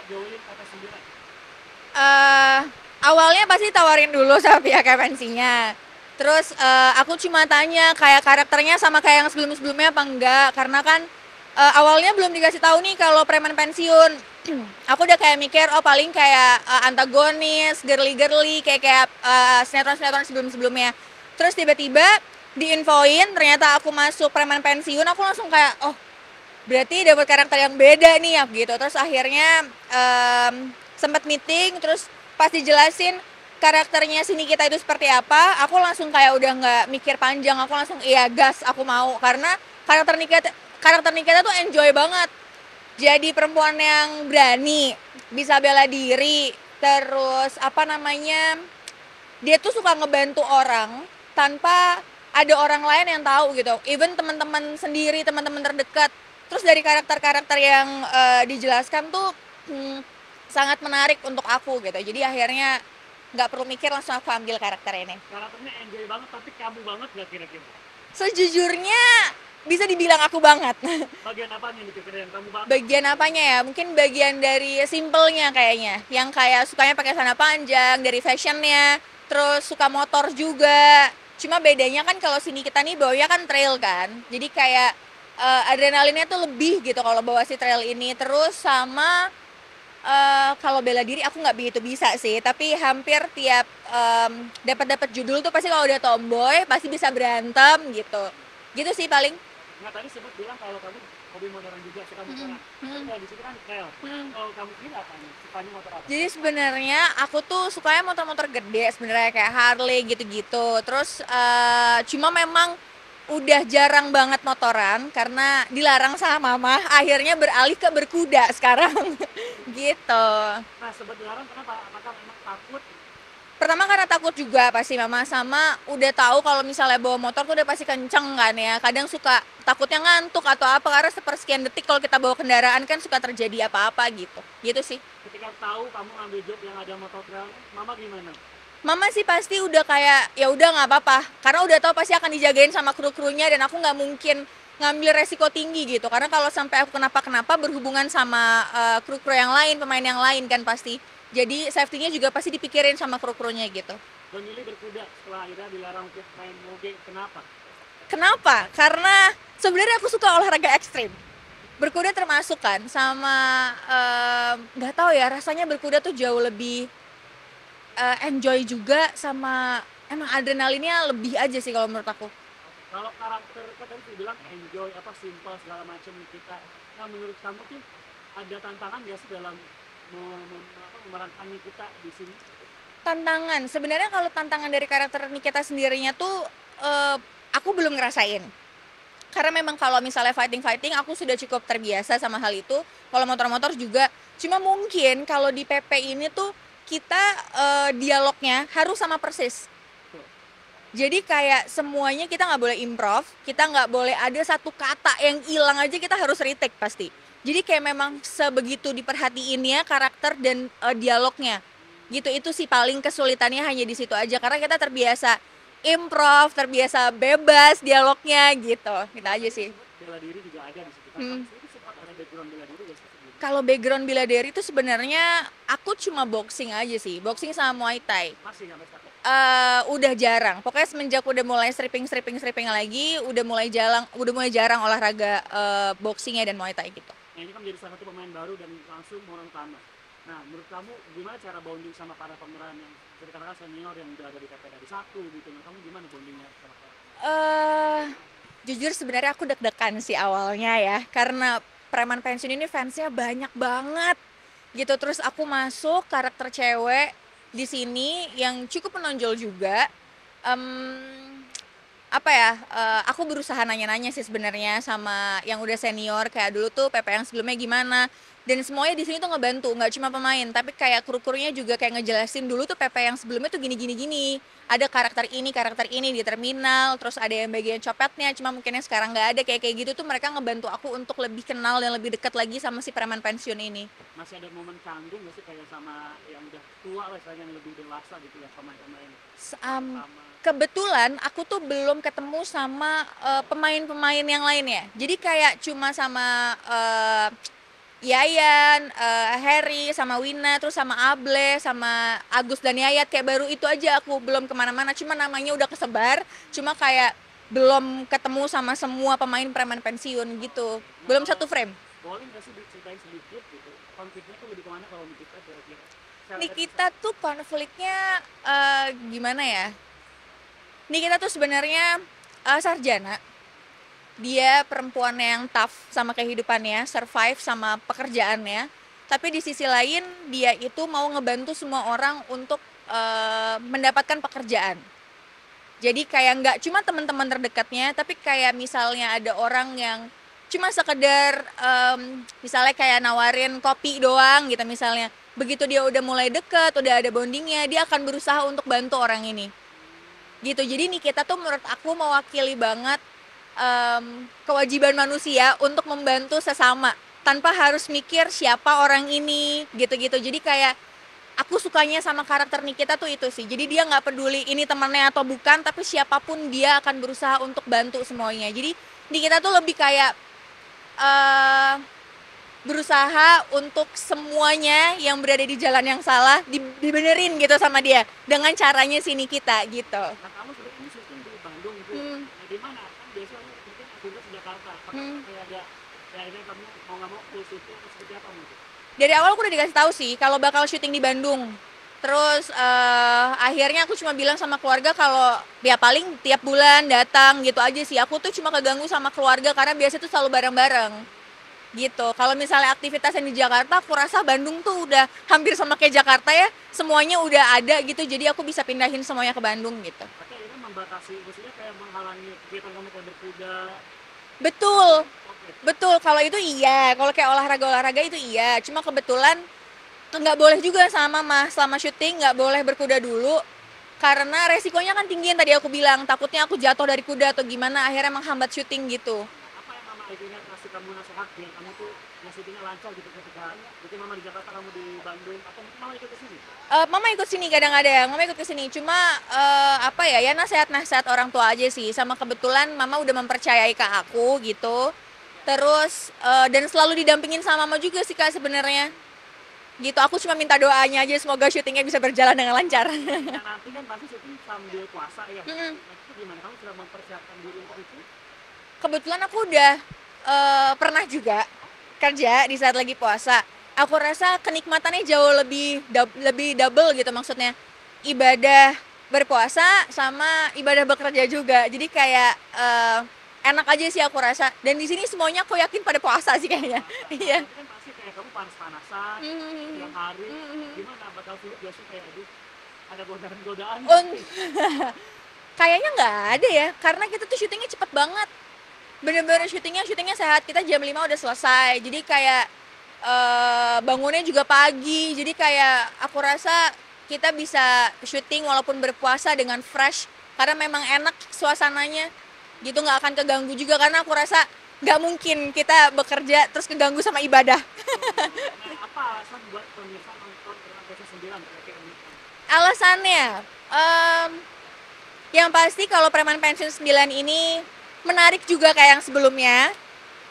join atau sendiri? eh Awalnya pasti tawarin dulu sama pihak MNC-nya. Terus aku cuma tanya kayak karakternya sama kayak yang sebelum-sebelumnya apa enggak, karena kan awalnya belum dikasih tahu nih kalau preman pensiun. Aku udah kayak mikir oh paling kayak antagonis, girly-girly kayak kayak sinetron-sinetron sebelum-sebelumnya. Terus tiba-tiba diinfoin ternyata aku masuk preman pensiun, aku langsung kayak oh berarti dapat karakter yang beda nih ya gitu. Terus akhirnya sempat meeting, terus pas dijelasin karakternya sini kita itu seperti apa, aku langsung kayak udah nggak mikir panjang, aku langsung iya gas aku mau, karena karakter Nikita tuh enjoy banget, jadi perempuan yang berani, bisa bela diri, terus apa namanya, dia tuh suka ngebantu orang tanpa ada orang lain yang tahu gitu, even teman-teman sendiri, teman-teman terdekat. Terus dari karakter-karakter yang dijelaskan tuh hmm, sangat menarik untuk aku gitu, jadi akhirnya nggak perlu mikir, langsung aku ambil karakter ini. Karakternya enjoy banget, tapi kamu banget gak kira-kira? Sejujurnya bisa dibilang aku banget. Bagian apa nih kira-kira yang kamu banget? Bagian apanya ya, mungkin bagian dari simpelnya kayaknya, yang kayak sukanya pakai celana panjang, dari fashionnya, terus suka motor juga. Cuma bedanya kan kalau sini kita nih bawanya kan trail kan, jadi kayak adrenalinnya tuh lebih gitu kalau bawa si trail ini. Terus sama kalau bela diri aku nggak begitu bisa sih, tapi hampir tiap dapat dapat judul tuh pasti kalau udah tomboy pasti bisa berantem gitu, gitu sih paling. Nah tadi sempat bilang kalau kamu hobi motoran juga, suka motoran. Tapi kalau di sini kan trail. Kalau kamu sendiri apa nih? Sukanya motor apa? Jadi sebenarnya aku tuh sukanya motor-motor gede sebenarnya, kayak Harley gitu-gitu. Terus cuma memang udah jarang banget motoran karena dilarang sama mama. Akhirnya beralih ke berkuda sekarang. Gitu. Nah sebenarnya kenapa? Apakah memang takut? Pertama karena takut juga pasti mama, sama udah tahu kalau misalnya bawa motor tuh udah pasti kenceng kan ya. Kadang suka takutnya ngantuk atau apa, karena sepersekian detik kalau kita bawa kendaraan kan suka terjadi apa-apa gitu. Gitu sih. Ketika tahu kamu ambil job yang ada motor trail, mama gimana? Mama sih pasti udah kayak ya udah nggak apa-apa, karena udah tahu pasti akan dijagain sama kru-krunya, dan aku nggak mungkin ngambil resiko tinggi gitu, karena kalau sampai aku kenapa-kenapa berhubungan sama kru-kru yang lain, pemain yang lain kan pasti, jadi safety-nya juga pasti dipikirin sama kru-krunya gitu. Memilih berkuda setelah akhirnya dilarang untuk main moge, kenapa? Kenapa? Karena sebenarnya aku suka olahraga ekstrim, berkuda termasuk kan, sama nggak tahu ya, rasanya berkuda tuh jauh lebih enjoy juga, sama emang adrenalinnya lebih aja sih kalau menurut aku. Kalau karakter kan tadi bilang enjoy apa simple segala macam kita. Nah menurut kamu tuh ada tantangan nggak sih dalam memerankannya kita di sini? Tantangan sebenarnya, kalau tantangan dari karakter Nikita sendirinya tuh eh, aku belum ngerasain, karena memang kalau misalnya fighting fighting aku sudah cukup terbiasa sama hal itu, kalau motor-motor juga. Cuma mungkin kalau di PP ini tuh kita dialognya harus sama persis, jadi kayak semuanya kita nggak boleh improv, kita nggak boleh ada satu kata yang hilang aja, kita harus retake pasti. Jadi kayak memang sebegitu diperhatiinnya karakter dan dialognya gitu. Itu sih paling kesulitannya, hanya di situ aja, karena kita terbiasa improv, terbiasa bebas dialognya gitu. Kita Kalau aja tadi sih. disebut bela diri juga ada di situ. Kamu Hmm. sendiri sempat ada background bela diri nggak sih sebelumnya? Kalau background bela diri itu sebenarnya aku cuma boxing aja sih, boxing sama Muay Thai. Masih sampai sekarang? Udah jarang. Pokoknya semenjak udah mulai stripping lagi, udah mulai jarang olahraga boxingnya dan Muay Thai gitu. Nah ini kan menjadi salah satu pemain baru dan langsung orang utama. Nah menurut kamu gimana cara bonding sama para pemeran yang dikatakan senior yang udah ada di KPI dari satu gitu? Nah kamu gimana bondingnya sama para eh Jujur sebenarnya aku deg-degan sih awalnya ya, karena Preman Pensiun ini fansnya banyak banget gitu. Terus aku masuk karakter cewek di sini yang cukup menonjol juga. Em, Apa ya, aku berusaha nanya-nanya sih sebenarnya sama yang udah senior, kayak dulu tuh PP yang sebelumnya gimana, dan semuanya di sini tuh ngebantu, nggak cuma pemain tapi kayak kru-krunya juga kayak ngejelasin dulu tuh PP yang sebelumnya tuh gini gini gini, ada karakter ini di terminal, terus ada yang bagian copetnya, cuma mungkin yang sekarang nggak ada, kayak kayak gitu tuh mereka ngebantu aku untuk lebih kenal dan lebih dekat lagi sama si preman pensiun ini. masih ada momen canggung nggak sih kayak sama yang udah tua lah yang lebih dewasa gitu ya pemain-pemain sama Kebetulan aku tuh belum ketemu sama pemain-pemain yang lainnya. Jadi kayak cuma sama Yayan, Harry, sama Wina, terus sama Able, sama Agus dan Yayat, kayak baru itu aja aku belum kemana-mana, cuma namanya udah kesebar, cuma kayak belum ketemu sama semua pemain preman pensiun gitu, Nah, belum kalau satu frame. boleh nggak sih diceritain sedikit gitu, konfliknya tuh lebih kemana kalau Nikita kira-kira? Secara garis Nikita tuh konfliknya gimana ya? Nikita tuh sebenarnya sarjana, dia perempuan yang tough sama kehidupannya, survive sama pekerjaannya. Tapi di sisi lain dia itu mau ngebantu semua orang untuk mendapatkan pekerjaan. Jadi kayak nggak cuma teman-teman terdekatnya, tapi kayak misalnya ada orang yang cuma sekedar misalnya kayak nawarin kopi doang gitu misalnya. Begitu dia udah mulai deket, udah ada bondingnya, dia akan berusaha untuk bantu orang ini. Gitu. Jadi Nikita tuh menurut aku mewakili banget kewajiban manusia untuk membantu sesama tanpa harus mikir siapa orang ini gitu-gitu. Jadi kayak aku sukanya sama karakter Nikita tuh itu sih. Jadi dia nggak peduli ini temannya atau bukan, tapi siapapun dia akan berusaha untuk bantu semuanya. Jadi Nikita tuh lebih kayak eh, berusaha untuk semuanya yang berada di jalan yang salah dibenerin gitu sama dia dengan caranya si Nikita gitu. nah kamu sebenarnya ini syuting di Bandung gitu, Hmm. nah di mana kan biasanya mungkin aktivitas di Jakarta, apakah Hmm. kayak ada ya ini kamu mau nggak mau full syuting atau seperti apa mungkin? Dari awal aku udah dikasih tahu sih kalau bakal syuting di Bandung. Terus akhirnya aku cuma bilang sama keluarga kalau ya paling tiap bulan datang gitu aja sih. Aku tuh cuma keganggu sama keluarga karena biasa tuh selalu bareng-bareng gitu. Kalau misalnya aktivitas yang di Jakarta, aku rasa Bandung tuh udah hampir sama kayak Jakarta ya. Semuanya udah ada gitu, jadi aku bisa pindahin semuanya ke Bandung gitu. Berarti akhirnya membatasi, maksudnya kayak menghalangi kegiatan kamu kayak berkuda. Betul, Oke. betul. Kalau itu iya. Kalau kayak olahraga-olahraga itu iya. Cuma kebetulan nggak boleh juga sama mama selama syuting nggak boleh berkuda dulu karena resikonya kan tinggi yang tadi aku bilang takutnya aku jatuh dari kuda atau gimana akhirnya menghambat syuting gitu. Apa yang mama akhirnya kasih kamu nasihat biar kamu tuh ya syutingnya lancar gitu ketika mungkin mama di Jakarta kamu di Bandung atau mungkin mama ikut ke sini? Mama ikut sini kadang-kadang, mama ikut ke sini. Cuma apa ya, ya nasihat-nasihat orang tua aja sih. Sama kebetulan mama udah mempercayai ke aku gitu. Terus dan selalu didampingin sama mama juga sih Kak sebenarnya. Gitu, aku cuma minta doanya aja semoga syutingnya bisa berjalan dengan lancar. Nah nanti kan pasti syuting sambil puasa ya. Mm-mm. Nah itu gimana? Kamu sudah mempersiapkan diri untuk itu? Kebetulan aku udah pernah juga kerja di saat lagi puasa. Aku rasa kenikmatannya jauh lebih double gitu maksudnya. Ibadah berpuasa sama ibadah bekerja juga. Jadi kayak enak aja sih aku rasa. Dan di sini semuanya aku yakin pada puasa sih kayaknya. Iya. Nanti kan pasti kayak kamu panas-panasan, Mhm. siang hari, Mhm. gimana bakal sulit gak sih kayak aduh ada godaan-godaan Un- Kayaknya nggak ada ya, karena kita tuh syutingnya cepet banget. Bener-bener syutingnya sehat, kita jam 5 udah selesai. Jadi kayak bangunnya juga pagi. Jadi kayak aku rasa kita bisa syuting walaupun berpuasa dengan fresh karena memang enak suasananya. Gitu nggak akan keganggu juga karena aku rasa nggak mungkin kita bekerja terus keganggu sama ibadah. Nah apa alasan buat pemirsa nonton Preman Pensiun 9 kira-kira nih? Alasannya, em, yang pasti kalau Preman Pensiun 9 ini menarik juga kayak yang sebelumnya.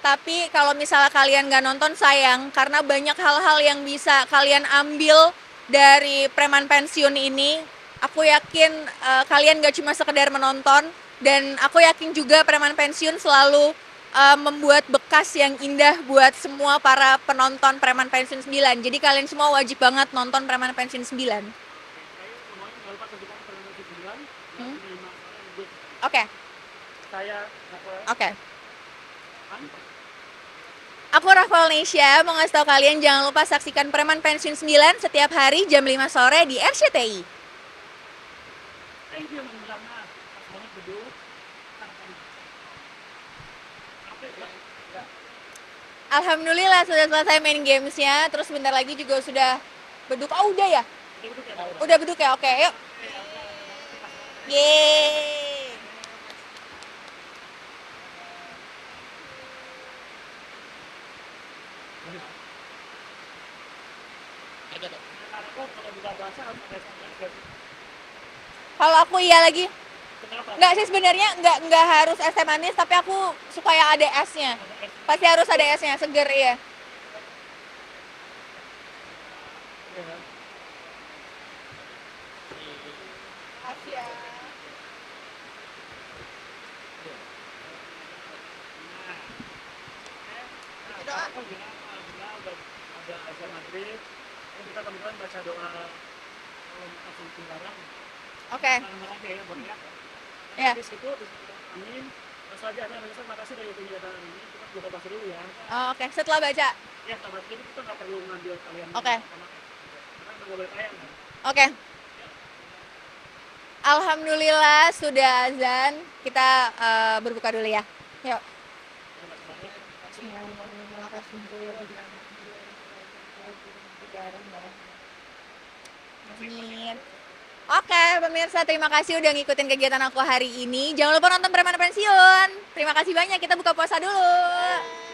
Tapi kalau misalnya kalian nggak nonton sayang, karena banyak hal-hal yang bisa kalian ambil dari Preman Pensiun ini. Aku yakin kalian nggak cuma sekedar menonton, dan aku yakin juga Preman Pensiun selalu membuat bekas yang indah buat semua para penonton Preman Pensiun 9. Jadi kalian semua wajib banget nonton Preman Pensiun 9. Saya ngomongin jangan lupa tentukan Preman Pensiun 9 jam 5 sore minggu. Oke, Saya Rafael. oke. Kan? Aku Rafael Nesya, mau ngasih tau kalian jangan lupa saksikan Preman Pensiun 9 setiap hari jam 5 sore di RCTI. Thank you menjelaskan. Pas banget berdua. Apa ya? Alhamdulillah sudah selesai main gamesnya, terus bentar lagi juga sudah beduk. Oh udah ya? Itu kayak Laura. Udah beduk ya? Oke, yuk. Yeay. Karena kok kalau buka puasa harus ada SMS. Kalau aku iya lagi. Kenapa? Nggak sih sebenarnya nggak harus es teh manis, tapi aku suka yang ada esnya. Pasti harus ada esnya, seger ya. Ya. Makasih ya. Nah, Doa. sekarang kan bila ada azan maghrib, kita teman-teman baca doa langsung bareng. Oke. Bareng-bareng aja ya, boleh ya. Ya. Habis itu, amin. Terus lagi ada yang makasih dari kegiatan hari ini. Kita buka puasa dulu ya. Oh, oke. Setelah baca. Ya, sahabat ini kita nggak perlu ngambil kalian. Oke. Karena udah boleh tayang kan. Oke. Alhamdulillah sudah azan. Kita berbuka dulu ya. Yuk. Amin. Oke, pemirsa, terima kasih udah ngikutin kegiatan aku hari ini. Jangan lupa nonton Preman Pensiun. Terima kasih banyak. Kita buka puasa dulu.